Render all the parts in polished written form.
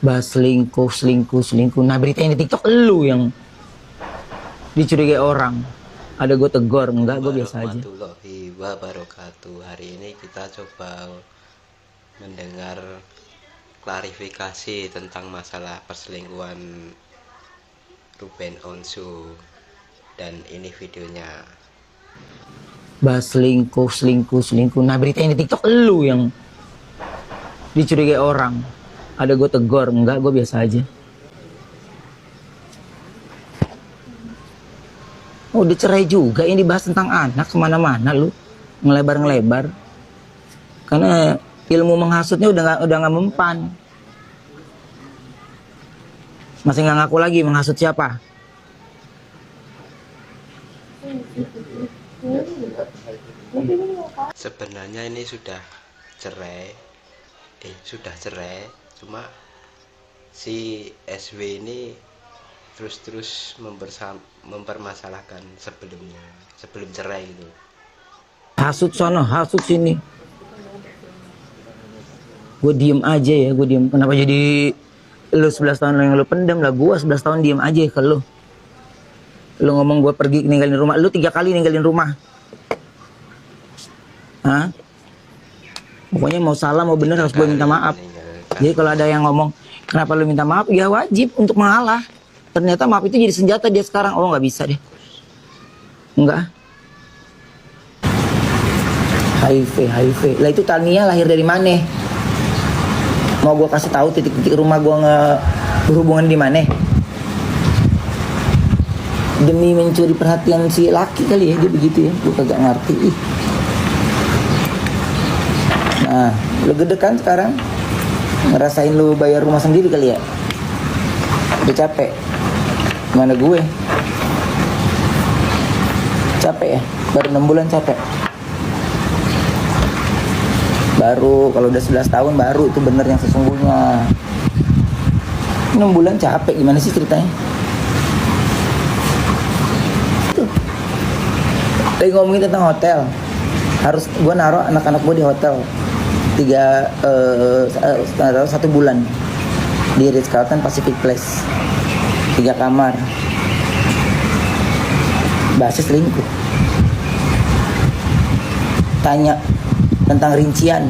bahas selingkuh. Nah, berita yang di TikTok lu yang dicurigai orang. Ada gue tegur, enggak, gue biasa aja. Warahmatullahi wabarakatuh. Hari ini kita coba mendengar klarifikasi tentang masalah perselingkuhan Ruben Onsu. Dan ini videonya. Bahas selingkuh. Nah, berita yang di TikTok lu yang dicurigai orang. Ada gue tegur, enggak, gue biasa aja. Oh, udah cerai juga, ini dibahas tentang anak kemana-mana lu, ngelebar. Karena ilmu menghasutnya udah nggak mempan. Masih nggak ngaku lagi menghasut siapa? Sebenarnya ini sudah cerai, cuma si SW ini terus mempermasalahkan sebelum cerai gitu. Hasut sono, hasut sini. Gue diem aja ya, gue diem. Kenapa jadi lu 11 tahun yang lu pendam lah, gue 11 tahun diem aja ke lu. Lu ngomong gue pergi ninggalin rumah, lu 3 kali ninggalin rumah. Hah? Pokoknya mau salah mau bener harus gue minta maaf. Jadi kalau ada yang ngomong kenapa lu minta maaf, ya wajib untuk mengalah. Ternyata maaf itu jadi senjata dia sekarang. Oh, nggak bisa deh. Enggak. HIV. Lah itu Tania lahir dari mana? Mau gue kasih tahu titik-titik rumah gue nggak berhubungan di mana? Demi mencuri perhatian si laki kali ya, dia begitu ya. Gue kagak ngerti. Nah, lu gede kan sekarang? Ngerasain lu bayar rumah sendiri kali ya? Udah capek? Mana gue? Capek ya? Baru 6 bulan capek. Baru kalau udah 11 tahun baru itu bener yang sesungguhnya. 6 bulan capek, gimana sih ceritanya? Tuh. Lagi ngomongin tentang hotel. Harus gue naruh anak-anak gue di hotel 1 bulan di Ritz-Carlton Pacific Place, 3 kamar. Bahasa selingkuh. Tanya tentang rincian.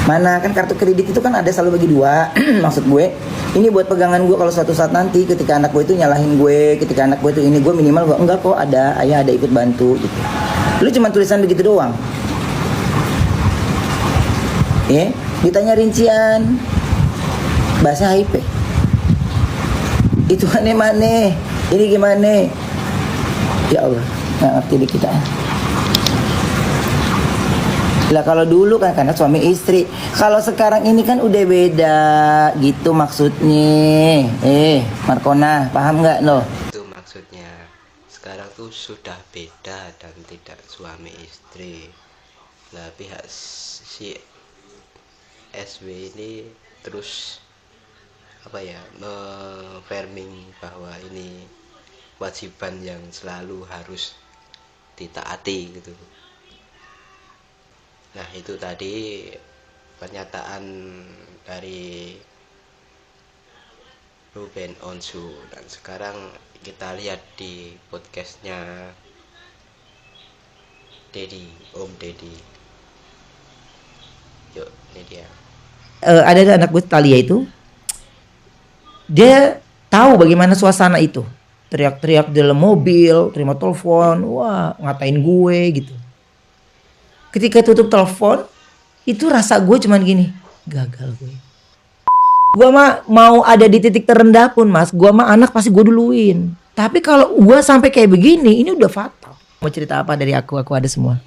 Mana kan kartu kredit itu kan ada selalu bagi 2. Maksud gue, ini buat pegangan gue kalau suatu saat nanti ketika anak gue itu nyalahin gue, ketika anak gue itu ini, gue minimal gue enggak kok, ada ayah ada ikut bantu gitu. Lu cuma tulisan begitu doang. Ditanya rincian bahasa HIV. Itu mana? Ini gimana? Ya Allah, nggak ngerti deh kita. Lah kalau dulu kan karena suami istri. Kalau sekarang ini kan udah beda gitu maksudnya. Markona, paham nggak lo? Itu maksudnya. Sekarang tuh sudah beda dan tidak suami istri. Nah, pihak si SW ini terus nge-farming bahwa ini kewajiban yang selalu harus ditaati gitu. Nah, itu tadi pernyataan dari Ruben Onsu. Dan sekarang kita lihat di podcastnya Om Deddy. Yuk, ini dia. Ada anak gue Talia itu, dia tahu bagaimana suasana itu, teriak-teriak di dalam mobil, terima telepon, wah ngatain gue gitu. Ketika tutup telepon, itu rasa gue cuman gini, gagal gue. Gue mah mau ada di titik terendah pun mas, gue mah anak pasti gue duluin. Tapi kalau gue sampai kayak begini, ini udah fatal. Mau cerita apa dari aku ada semua.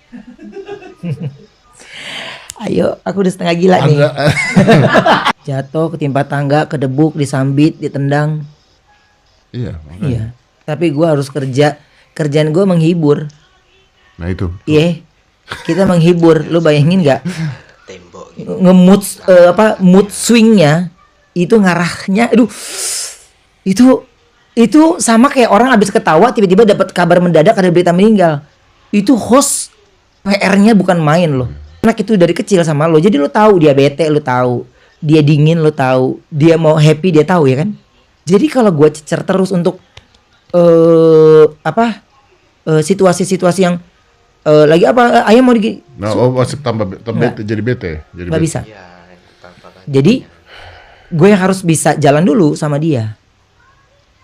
Ayo, aku udah setengah gila nih. Jatuh, ketimpa tangga, kedebuk, disambit, ditendang. Iya. Iya. Tapi gue harus kerja. Kerjaan gue menghibur. Nah itu. Iya. Kita menghibur. Lu bayangin nggak? Tembok gitu. Mood swingnya itu ngarahnya. Aduh. Itu sama kayak orang habis ketawa tiba-tiba dapat kabar mendadak ada berita meninggal. Itu host PR-nya bukan main loh. Anak itu dari kecil sama lo, jadi lo tahu dia bete, lo tahu dia dingin lo tahu, dia mau happy dia tahu ya kan. Jadi kalau gue cecer terus untuk situasi-situasi yang lagi apa ayam mau di Nah, masih tambah bete, jadi bete, jadi nggak bete. bisa. Ya, tanpa kan. Jadi gue harus bisa jalan dulu sama dia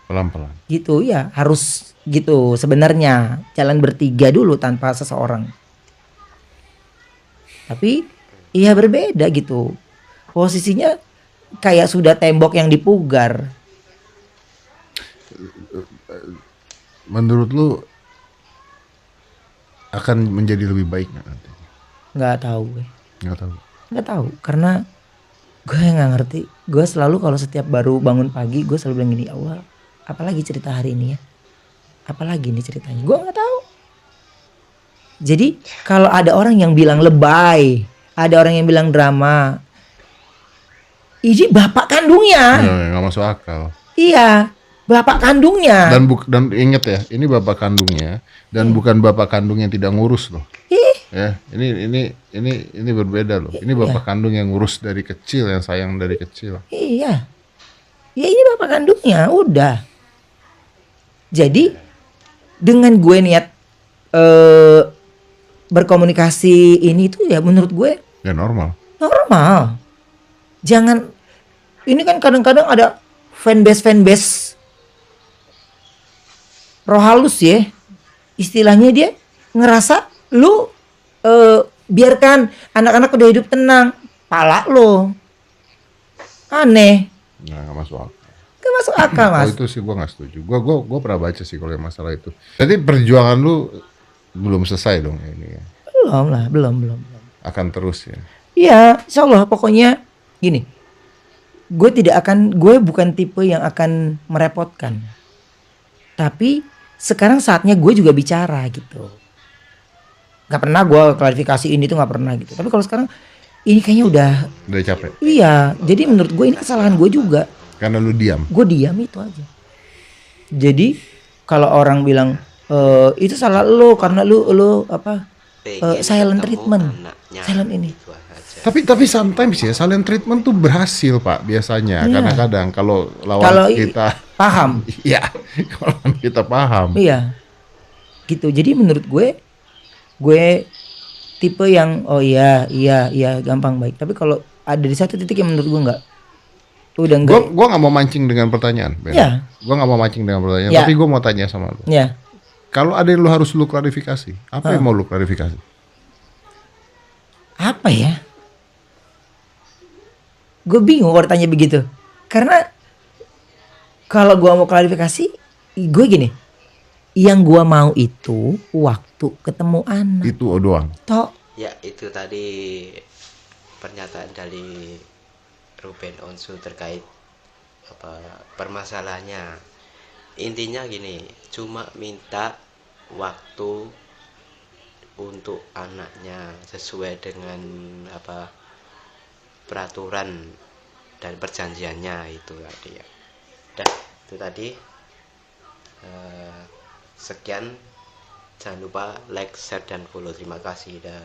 Pelan-pelan. gitu ya, harus gitu sebenarnya jalan bertiga dulu tanpa seseorang. Tapi iya berbeda gitu, posisinya kayak sudah tembok yang dipugar. Menurut lu akan menjadi lebih baik nggak nanti? Nggak tahu gue, Nggak tahu. karena gue nggak ngerti. Gue selalu kalau setiap baru bangun pagi gue selalu bilang gini, Allah apalagi cerita hari ini ya, apalagi nih ceritanya, gue nggak tahu. Jadi kalau ada orang yang bilang lebay, ada orang yang bilang drama, ini bapak kandungnya. Nggak masuk akal. Iya, bapak kandungnya. Dan inget ya, ini bapak kandungnya dan bukan bapak kandung yang tidak ngurus loh. Ya, ini berbeda loh. Ini bapak kandung yang ngurus dari kecil, yang sayang dari kecil. Iya. Ya ini bapak kandungnya, udah. Jadi dengan gue niat berkomunikasi ini tuh ya menurut gue Ya normal. Jangan, ini kan kadang-kadang ada fanbase roh halus ya. Istilahnya dia ngerasa lu biarkan anak-anak udah hidup tenang, pala lo aneh, Nah, nggak masuk akal. gak masuk akal Oh, mas. itu sih gua nggak setuju. Gua pernah baca sih kalau yang masalah itu. Jadi perjuangan lu belum selesai dong ini ya. Belum. Akan terus ya. Iya, insya Allah pokoknya gini. Gue bukan tipe yang akan merepotkan. Tapi sekarang saatnya gue juga bicara gitu. Gak pernah gue klarifikasi ini tuh gak pernah gitu. Tapi kalau sekarang ini kayaknya udah. Udah capek. Iya, jadi menurut gue ini kesalahan gue juga. Karena lu diam. Gue diam itu aja. Jadi kalau orang bilang itu salah lo karena lu apa Pengen silent ketemu treatment, anaknya, silent ini. itu aja. Tapi sometimes ya silent treatment tuh berhasil Pak biasanya. Iya. Kadang-kadang kalau lawan Kalau kita paham, iya, kalau lawan kita paham. iya, gitu. Jadi menurut gue tipe yang iya gampang baik. Tapi kalau ada di satu titik yang menurut gue udah enggak. Gua nggak mau mancing dengan pertanyaan, Ben. Iya. Gua nggak mau mancing dengan pertanyaan, Iya. tapi gua mau tanya sama lu. Ya, Kalau ada yang lu harus lu klarifikasi, apa yang mau lu klarifikasi? apa ya? Gue bingung kalau tanya begitu. Karena kalau gue mau klarifikasi, gue gini. Yang gue mau itu waktu ketemu anak. Itu doang. Tok. Ya itu tadi pernyataan dari Ruben Onsu terkait apa permasalahannya. Intinya gini, cuma minta waktu untuk anaknya sesuai dengan apa peraturan dan perjanjiannya itu tadi ya. Dah itu tadi. Sekian, jangan lupa like, share dan follow. Terima kasih dah.